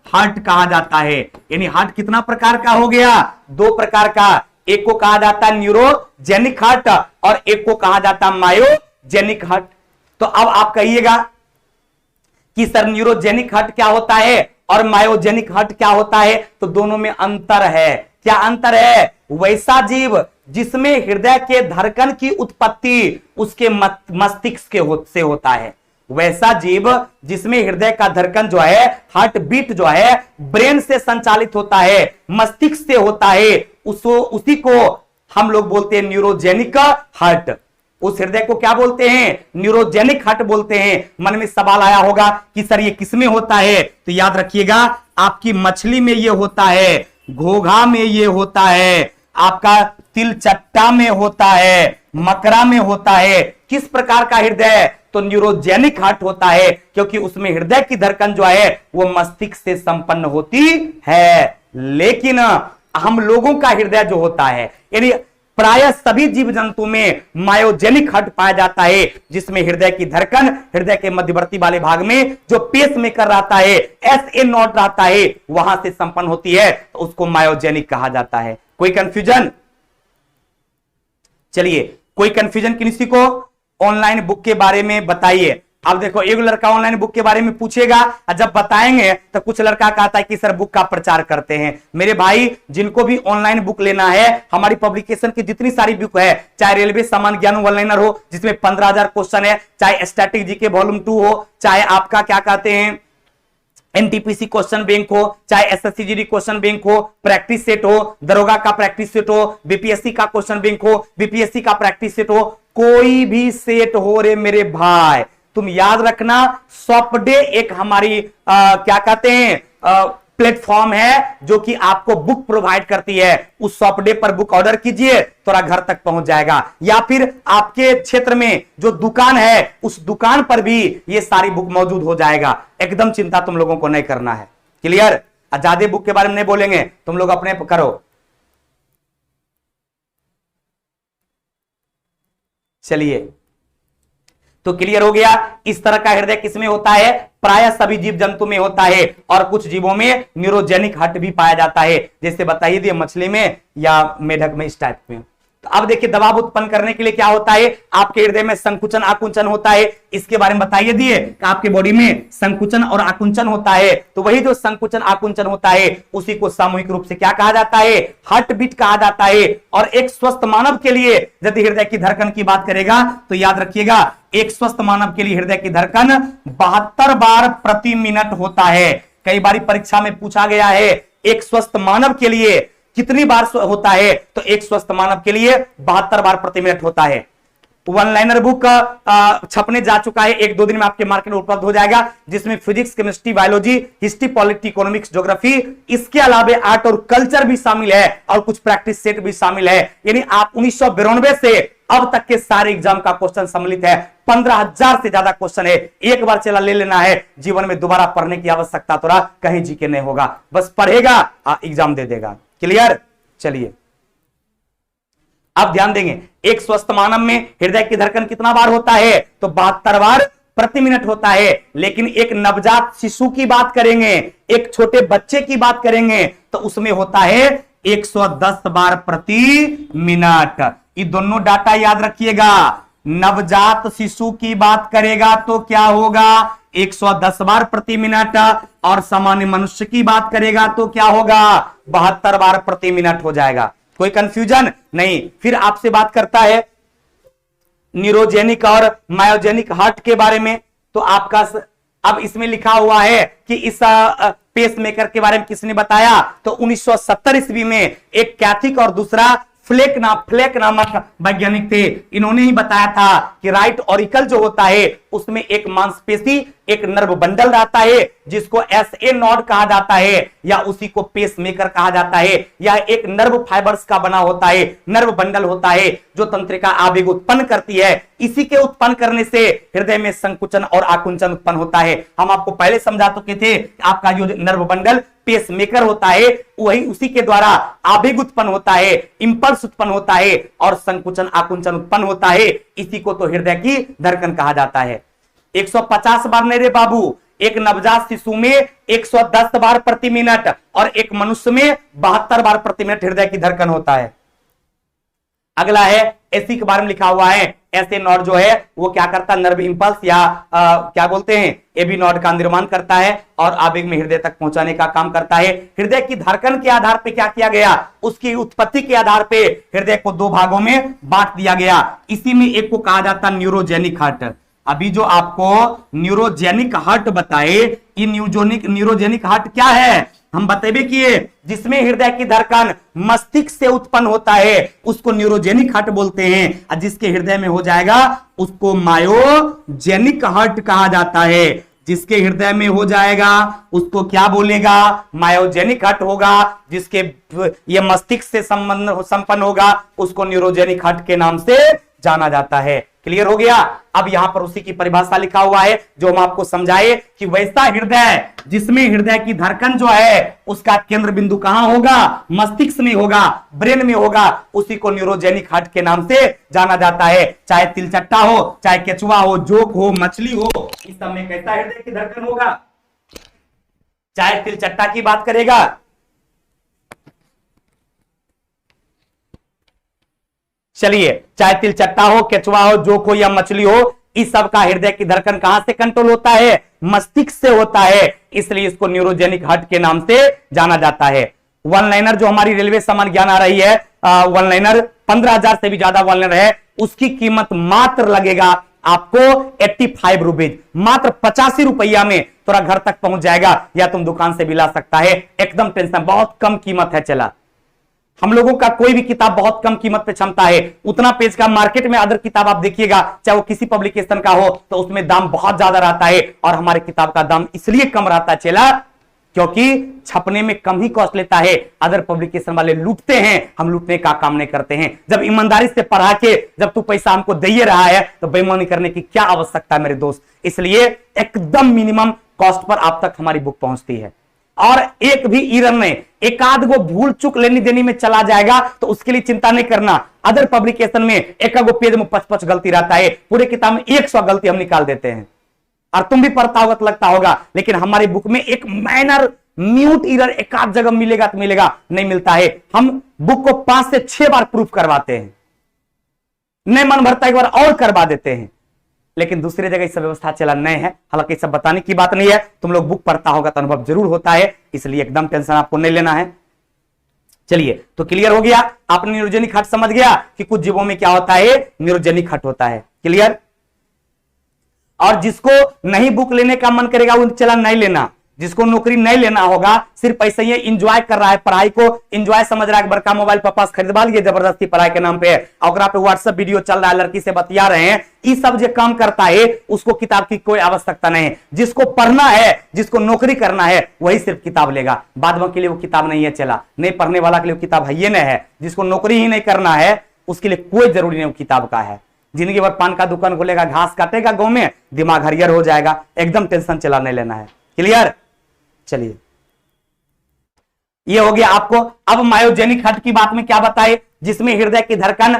हार्ट कहा जाता है। यानी हार्ट कितना प्रकार का हो गया? दो प्रकार का। एक को कहा जाता है न्यूरोजेनिक हार्ट और एक को कहा जाता है मायोजेनिक हार्ट। तो अब आप कहिएगा कि सर न्यूरोजेनिक हार्ट क्या होता है और मायोजेनिक हार्ट क्या होता है? तो दोनों में अंतर है। क्या अंतर है? वैसा जीव जिसमें हृदय के धड़कन की उत्पत्ति उसके मस्तिष्क से होता है, वैसा जीव जिसमें हृदय का धड़कन जो है, हार्ट बीट जो है, ब्रेन से संचालित होता है, मस्तिष्क से होता है, उसी को हम लोग बोलते हैं न्यूरोजेनिक हार्ट। उस हृदय को क्या बोलते हैं? न्यूरोजेनिक हार्ट बोलते हैं। मन में सवाल आया होगा कि सर ये किसमें होता है? तो याद रखिएगा, आपकी मछली में ये होता है, घोघा में ये होता है, आपका तिलचट्टा में होता है, मकरा में होता है। किस प्रकार का हृदय? तो न्यूरोजेनिक हार्ट होता है, क्योंकि उसमें हृदय की धड़कन जो है वो मस्तिष्क से संपन्न होती है। लेकिन हम लोगों का हृदय जो होता है, यानी प्राय सभी जीव जंतु में मायोजेनिक हार्ट पाया जाता है, जिसमें हृदय की धड़कन हृदय के मध्यवर्ती वाले भाग में जो पेस मेकर रहता है, SA नॉट रहता है, वहां से संपन्न होती है, तो उसको मायोजेनिक कहा जाता है। कोई कंफ्यूजन? चलिए, कोई कंफ्यूजन किसी को ऑनलाइन बुक के बारे में बताइए। अब देखो, एक लड़का ऑनलाइन बुक के बारे में पूछेगा और जब बताएंगे तो कुछ लड़का कहता है कि सर बुक का प्रचार करते हैं। मेरे भाई, जिनको भी ऑनलाइन बुक लेना है, हमारी पब्लिकेशन की जितनी सारी बुक है, चाहे रेलवे सामान्य ज्ञान ऑनलाइनर हो जिसमें 15,000 क्वेश्चन है, चाहे स्टैटिक जीके वॉल्यूम 2 हो, चाहे आपका क्या कहते हैं एनटीपीसी क्वेश्चन बैंक हो, चाहे एसएससी क्वेश्चन बैंक हो, प्रैक्टिस सेट हो, दरोगा का प्रैक्टिस सेट हो, बीपीएससी का क्वेश्चन बैंक हो, बीपीएससी का प्रैक्टिस सेट हो, कोई भी सेट हो रे मेरे भाई, तुम याद रखना, सॉफ्टडे एक हमारी क्या कहते हैं प्लेटफॉर्म है जो कि आपको बुक प्रोवाइड करती है। उस सॉफ्टडे पर बुक ऑर्डर कीजिए, थोड़ा घर तक पहुंच जाएगा, या फिर आपके क्षेत्र में जो दुकान है उस दुकान पर भी ये सारी बुक मौजूद हो जाएगा। एकदम चिंता तुम लोगों को नहीं करना है। क्लियर? ज्यादा बुक के बारे में नहीं बोलेंगे, तुम लोग अपने करो। चलिए, तो क्लियर हो गया। इस तरह का हृदय किसमें होता है? प्राय सभी जीव जंतु में होता है, और कुछ जीवों में न्यूरोजेनिक हार्ट भी पाया जाता है, जैसे बताइए दिए मछली में या मेढक में, इस टाइप में। तो अब देखिए, दबाव उत्पन्न करने के लिए क्या होता है? आपके हृदय में संकुचन आकुंचन होता है। इसके बारे में बताइए दिए कि आपके बॉडी में संकुचन और आकुंचन होता है। तो वही जो संकुचन आकुंचन होता है उसी को सामूहिक रूप से क्या कहा जाता है? हार्ट बीट कहा जाता है। और एक स्वस्थ मानव के लिए यदि हृदय की धड़कन की बात करेगा तो याद रखिएगा, एक स्वस्थ मानव के लिए हृदय की धड़कन 72 बार प्रति मिनट होता है। कई बार परीक्षा में पूछा गया है एक स्वस्थ मानव के लिए कितनी बार होता है? तो एक स्वस्थ मानव के लिए 72 बार प्रति मिनट होता है। वन लाइनर बुक छपने जा चुका है, 1-2 दिन में आपके मार्केट में उपलब्ध हो जाएगा, जिसमें physics, chemistry, biology, history, polity, economics, geography, इसके अलावा आर्ट और कल्चर भी शामिल है, और कुछ प्रैक्टिस सेट भी शामिल है। यानी आप 1992 से अब तक के सारे एग्जाम का क्वेश्चन सम्मिलित है। 15,000 से ज्यादा क्वेश्चन है। एक बार चला ले लेना है, जीवन में दोबारा पढ़ने की आवश्यकता तो कहीं जीके नहीं होगा, बस पढ़ेगा एग्जाम दे देगा। क्लियर? चलिए अब ध्यान देंगे, एक स्वस्थ मानव में हृदय की धड़कन कितना बार होता है? तो 72 बार प्रति मिनट होता है। लेकिन एक नवजात शिशु की बात करेंगे, एक छोटे बच्चे की बात करेंगे, तो उसमें होता है 110 बार प्रति मिनट। ये दोनों डाटा याद रखिएगा। नवजात शिशु की बात करेगा तो क्या होगा? 110 बार प्रति मिनट, और सामान्य मनुष्य की बात करेगा तो क्या होगा? 72 बार प्रति मिनट हो जाएगा। कोई कंफ्यूजन नहीं। फिर आपसे बात करता है न्यूरोजेनिक और मायोजेनिक हार्ट के बारे में। तो आपका अब इसमें लिखा हुआ है कि इस पेसमेकर के बारे में किसने बताया? तो 1970 ईस्वी में एक कैथिक और दूसरा फ्लेक नामक वैज्ञानिक थे। इन्होंने ही बताया था कि राइट ऑरिकल जो होता है उसमें एक मांसपेशी, एक नर्व बंडल रहता है जिसको SA नॉड कहा जाता है, या उसी को पेसमेकर कहा जाता है। यह एक नर्व फाइबर्स का बना होता है, नर्व बंडल होता है जो तंत्रिका आवेग उत्पन्न करती है। इसी के उत्पन्न करने से हृदय में संकुचन और आकुंचन उत्पन्न होता है। हम आपको पहले समझा चुके थे, आपका जो नर्व बंडल पेसमेकर होता है वही उसी के द्वारा आवेग उत्पन्न होता है, इंपल्स उत्पन्न होता है और संकुचन आकुंचन उत्पन्न होता है। इसी को तो हृदय की धड़कन कहा जाता है। 150 बार नहीं रे बाबू, एक नवजात शिशु में 110 बार प्रति मिनट और एक मनुष्य में 72 बार प्रति मिनट हृदय की धड़कन होता है। अगला है एसी के बारे में लिखा हुआ है। एसे नॉड जो है वो क्या करता है? नर्व इंपल्स या क्या बोलते हैं, एबी नॉड का निर्माण करता है और आवेग में हृदय तक पहुंचाने का काम करता है। हृदय की धड़कन के आधार पे क्या किया गया? उसकी उत्पत्ति के आधार पे हृदय को 2 भागों में बांट दिया गया। इसी में एक को कहा जाता है न्यूरोजेनिक हार्ट। अभी जो आपको न्यूरोजेनिक हार्ट बताए, ये न्यूरोजेनिक हार्ट क्या है हम बतेबे किए, जिसमें हृदय की धड़कन मस्तिष्क से उत्पन्न होता है उसको न्यूरोजेनिक हार्ट बोलते हैं, और जिसके हृदय में हो जाएगा उसको मायोजेनिक हार्ट कहा जाता है। जिसके हृदय में हो जाएगा उसको क्या बोलेगा? मायोजेनिक हार्ट होगा। जिसके ये मस्तिष्क से संपन्न होगा उसको न्यूरोजेनिक हार्ट के नाम से जाना जाता है। क्लियर हो गया? अब यहां पर उसी की परिभाषा लिखा हुआ है जो हम आपको समझाए कि वैसा हृदय जिसमें हृदय की धड़कन जो है उसका केंद्र बिंदु कहां होगा? मस्तिष्क में होगा, ब्रेन में होगा, उसी को न्यूरोजेनिक हार्ट के नाम से जाना जाता है। चाहे तिलचट्टा हो, चाहे केचुआ हो, जोक हो, मछली हो, इस सब में कैसा हृदय की धड़कन होगा? चाहे तिलचट्टा की बात करेगा, चलिए चाहे तिलचट्टा हो, केचुआ हो, जोक हो या मछली हो, इस सब का हृदय की धड़कन कहां से कंट्रोल होता है? मस्तिष्क से होता है। इसलिए इसको न्यूरोजेनिक हार्ट के नाम से जाना जाता है। वन लाइनर जो हमारी रेलवे सामान्य ज्ञान आ रही है, वन लाइनर 15,000 से भी ज्यादा वन लाइनर है, उसकी कीमत मात्र लगेगा आपको 85 रुपीज, मात्र 85 रुपया में थोड़ा घर तक पहुंच जाएगा, या तुम दुकान से भी ला सकता है। एकदम टेंशन, बहुत कम कीमत है। चला हम लोगों का कोई भी किताब बहुत कम कीमत पे क्षमता है, उतना पेज का मार्केट में अदर किताब आप देखिएगा, चाहे वो किसी पब्लिकेशन का हो, तो उसमें दाम बहुत ज्यादा रहता है, और हमारे किताब का दाम इसलिए कम रहता है चला क्योंकि छपने में कम ही कॉस्ट लेता है। अदर पब्लिकेशन वाले लूटते हैं, हम लूटने का काम नहीं करते हैं। जब ईमानदारी से पढ़ा के जब तू पैसा हमको दे रहा है तो बेईमानी करने की क्या आवश्यकता है मेरे दोस्त? इसलिए एकदम मिनिमम कॉस्ट पर आप तक हमारी बुक पहुंचती है, और एक भी ईरर नहीं, एक आध गो भूल चूक लेनी देनी में चला जाएगा तो उसके लिए चिंता नहीं करना। अदर पब्लिकेशन में एक गो पेज में 5-5 गलती रहता है, पूरे किताब में 100 गलती हम निकाल देते हैं, और तुम भी पढ़ता होगा तो लगता होगा, लेकिन हमारी बुक में एक माइनर म्यूट ईरर एक आध जगह मिलेगा तो मिलेगा, नहीं मिलता है। हम बुक को 5 से 6 बार प्रूफ करवाते हैं, नहीं मन भरता एक बार और करवा देते हैं, लेकिन दूसरी जगह इस व्यवस्था चला नहीं है। हालांकि सब बताने की बात नहीं है, तुम लोग बुक पढ़ता होगा तो अनुभव जरूर होता है, इसलिए एकदम टेंशन आपको नहीं लेना है। चलिए तो क्लियर हो गया, आपने न्यूरोजेनिक हार्ट समझ गया कि कुछ जीवों में क्या होता है, न्यूरोजेनिक हार्ट होता है। क्लियर? और जिसको नहीं बुक लेने का मन करेगा वो चला नहीं लेना, जिसको नौकरी नहीं लेना होगा, सिर्फ ऐसे ही इंजॉय कर रहा है, पढ़ाई को इंजॉय समझ रहा है, बड़का मोबाइल पास खरीदवा लिए जबरदस्ती पढ़ाई के नाम पे, और पे व्हाट्सएप वीडियो चल रहा है, लड़की से बतिया रहे हैं, ये सब जो काम करता है उसको किताब की कोई आवश्यकता नहीं है। जिसको पढ़ना है, जिसको नौकरी करना है, वही सिर्फ किताब लेगा, बाद में के लिए वो किताब नहीं है। चला नहीं पढ़ने वाला के लिए किताब है ये नहीं है। जिसको नौकरी ही नहीं करना है, उसके लिए कोई जरूरी नहीं किताब का है। जिंदगी भर पान का दुकान खोलेगा, घास काटेगा गांव में, दिमाग हरियर हो जाएगा। एकदम टेंशन चला नहीं लेना है। क्लियर? चलिए, ये हो गया आपको। अब मायोजेनिक हट की बात में क्या बताए, जिसमें हृदय की धड़कन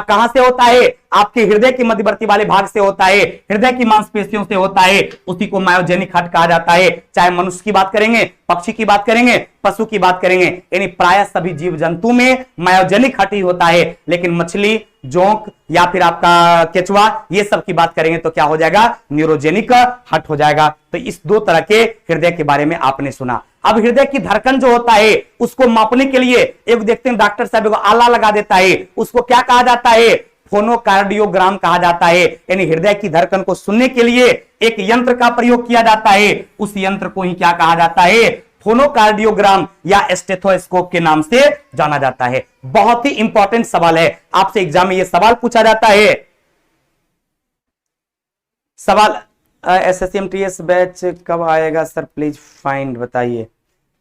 कहां से होता है, आपके हृदय के मध्यवर्ती वाले भाग से होता है, हृदय की मांसपेशियों से होता है, उसी को मायोजेनिक हट कहा जाता है। चाहे मनुष्य की बात करेंगे, पक्षी की बात करेंगे, पशु की बात करेंगे, यानी प्राय सभी जीव जंतु में मायोजेनिक हट ही होता है। लेकिन मछली, जोंक या फिर आपका केचुआ, ये सब की बात करेंगे तो क्या हो जाएगा, न्यूरोजेनिक हट हो जाएगा। तो इस दो तरह के हृदय के बारे में आपने सुना। अब हृदय की धड़कन जो होता है उसको मापने के लिए एक देखते हैं डॉक्टर साहब को आला लगा देता है, उसको क्या कहा जाता है, फोनोकार्डियोग्राम कहा जाता है। यानी हृदय की धड़कन को सुनने के लिए एक यंत्र का प्रयोग किया जाता है, उस यंत्र को ही क्या कहा जाता है, फोनोकार्डियोग्राम या स्टेथोस्कोप के नाम से जाना जाता है। बहुत ही इंपॉर्टेंट सवाल है, आपसे एग्जाम में यह सवाल पूछा जाता है। सवाल, SSMTS बैच कब आएगा सर, प्लीज फाइंड बताइए।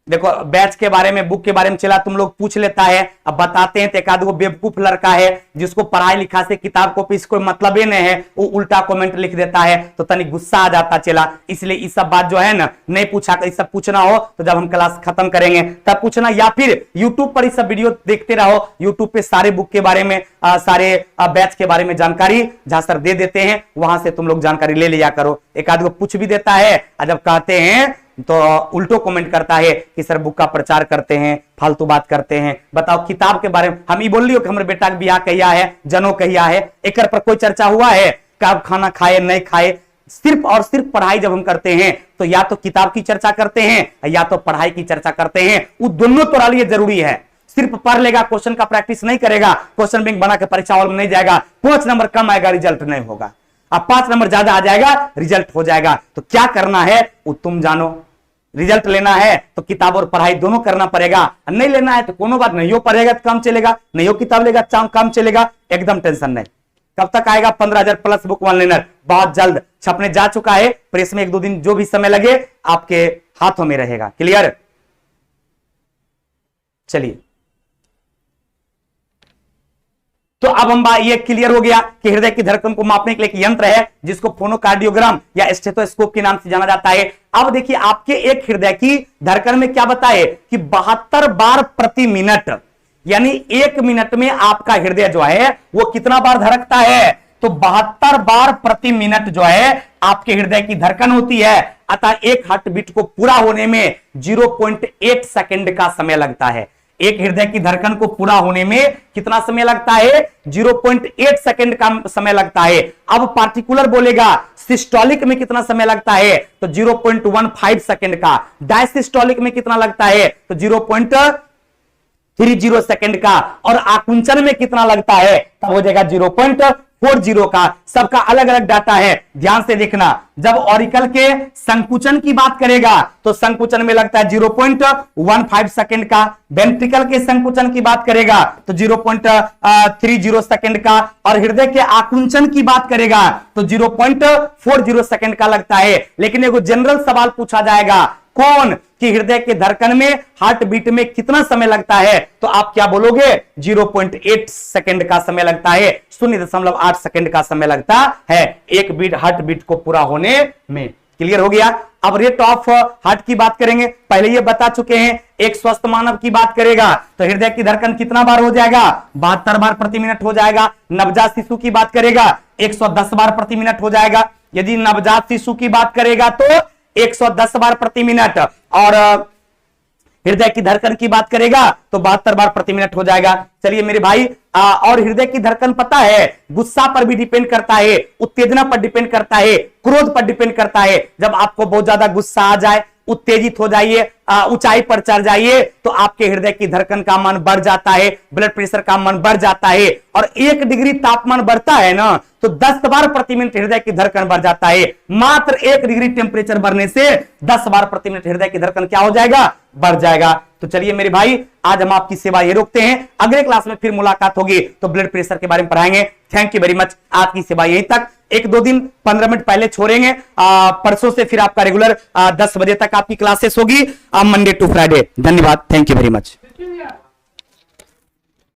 देखो, बैच के बारे में, बुक के बारे में चला तुम लोग पूछ लेता है, अब बताते हैं तो एक आध वो बेवकूफ लड़का है जिसको पढ़ाई लिखा से किताब कॉपी इसको मतलब ही नहीं है, वो उल्टा कमेंट लिख देता है, तो तनी गुस्सा आ जाता चला। इसलिए इस सब बात जो है ना नहीं पूछा, इस सब पूछना हो तो जब हम क्लास खत्म करेंगे तब पूछना, या फिर यूट्यूब पर इस सब वीडियो देखते रहो। यूट्यूब पे सारे बुक के बारे में, सारे बैच के बारे में जानकारी जहां सर दे देते हैं, वहां से तुम लोग जानकारी ले लिया करो। एक आध को पूछ भी देता है और जब कहते हैं तो उल्टो कमेंट करता है कि सर बुक का प्रचार करते हैं, फालतू बात करते हैं। बताओ, किताब के बारे में हम ही बोल लियो कि हमारे बेटा का ब्याह कहिया है, जनो कहिया है, एक पर कोई चर्चा हुआ है, कब खाना खाए नहीं खाए। सिर्फ और सिर्फ पढ़ाई जब हम करते हैं तो या तो किताब की चर्चा करते हैं या तो पढ़ाई की चर्चा करते हैं। वो दोनों तुम्हारे लिए जरूरी है। सिर्फ पढ़ लेगा, क्वेश्चन का प्रैक्टिस नहीं करेगा, क्वेश्चन बैंक बना के परीक्षा हॉल में नहीं जाएगा, 5 नंबर कम आएगा, रिजल्ट नहीं होगा। अब 5 नंबर ज्यादा आ जाएगा, रिजल्ट हो जाएगा। तो क्या करना है वो तुम जानो। रिजल्ट लेना है तो किताब और पढ़ाई दोनों करना पड़ेगा, नहीं लेना है तो कोनो बात नहीं हो, पढ़ेगा तो काम चलेगा, नहीं हो किताब लेगा काम चलेगा, एकदम टेंशन नहीं। कब तक आएगा 15,000 प्लस बुक वन लाइनर? बहुत जल्द छपने जा चुका है, प्रेस में 1-2 दिन जो भी समय लगे आपके हाथों में रहेगा। क्लियर? चलिए, तो अब हम ये क्लियर हो गया कि हृदय की धड़कन को मापने के लिए एक यंत्र है जिसको फोनोकार्डियोग्राम या स्टेथोस्कोप के नाम से जाना जाता है। अब देखिए, आपके एक हृदय की धड़कन में क्या बताए कि 72 बार प्रति मिनट, यानी 1 मिनट में आपका हृदय जो है वो कितना बार धड़कता है, तो 72 बार प्रति मिनट जो है आपके हृदय की धड़कन होती है। अतः एक हार्ट बीट को पूरा होने में 0.8 सेकंड का समय लगता है। एक हृदय की धड़कन को पूरा होने में कितना समय लगता है, 0.8 सेकंड का समय लगता है। अब पार्टिकुलर बोलेगा सिस्टोलिक में कितना समय लगता है, तो 0.15 सेकंड का। डायसिस्टोलिक में कितना लगता है, तो 0.30 सेकंड का। और आकुंचन में कितना लगता है, तब हो जाएगा 0.40 का। सबका अलग अलग डाटा है, ध्यान से देखना। जब ऑरिकल के संकुचन की बात करेगा तो संकुचन में लगता है 0.15 सेकंड का। वेंट्रिकल के संकुचन की बात करेगा तो 0.30 सेकंड का। और हृदय के आकुंचन की बात करेगा तो 0.40 सेकंड का लगता है। लेकिन एगो जनरल सवाल पूछा जाएगा, कौन कि हृदय के धड़कन में, हार्ट बीट में कितना समय लगता है, तो आप क्या बोलोगे, 0.8 सेकंड का समय लगता है, 0.8 सेकंड का समय लगता है एक बीट, हार्ट बीट को पूरा होने में। क्लियर हो गया? अब रेट ऑफ हार्ट की बात करेंगे, पहले ये बता चुके हैं। एक स्वस्थ मानव की बात करेगा तो हृदय की धड़कन कितना बार हो जाएगा, 72 बार प्रति मिनट हो जाएगा। नवजात शिशु की बात करेगा 110 बार प्रति मिनट हो जाएगा। यदि नवजात शिशु की बात करेगा तो 110 बार प्रति मिनट। और हृदय की धड़कन की बात करेगा तो 72 बार प्रति मिनट हो जाएगा। चलिए मेरे भाई, और हृदय की धड़कन पता है गुस्सा पर भी डिपेंड करता है, उत्तेजना पर डिपेंड करता है, क्रोध पर डिपेंड करता है। जब आपको बहुत ज्यादा गुस्सा आ जाए, उत्तेजित हो जाइए, ऊंचाई पर चढ़ जाइए, तो आपके हृदय की धड़कन का मान बढ़ जाता है, ब्लड प्रेशर का मान बढ़ जाता है। और 1 डिग्री तापमान बढ़ता है ना तो 10 बार प्रति मिनट हृदय की धड़कन बढ़ जाता है। मात्र 1 डिग्री टेम्परेचर बढ़ने से 10 बार प्रति मिनट हृदय की धड़कन क्या हो जाएगा, बढ़ जाएगा। तो चलिए मेरे भाई, आज हम आपकी सेवा ये रोकते हैं। अगले क्लास में फिर मुलाकात होगी तो ब्लड प्रेशर के बारे में पढ़ाएंगे। Thank you very much. आज की सेवा यहीं तक। 1-2 दिन 15 मिनट पहले छोड़ेंगे, परसों से फिर आपका रेगुलर 10 बजे तक आपकी क्लासेस होगी, मंडे टू फ्राइडे। धन्यवाद, थैंक यू वेरी मच।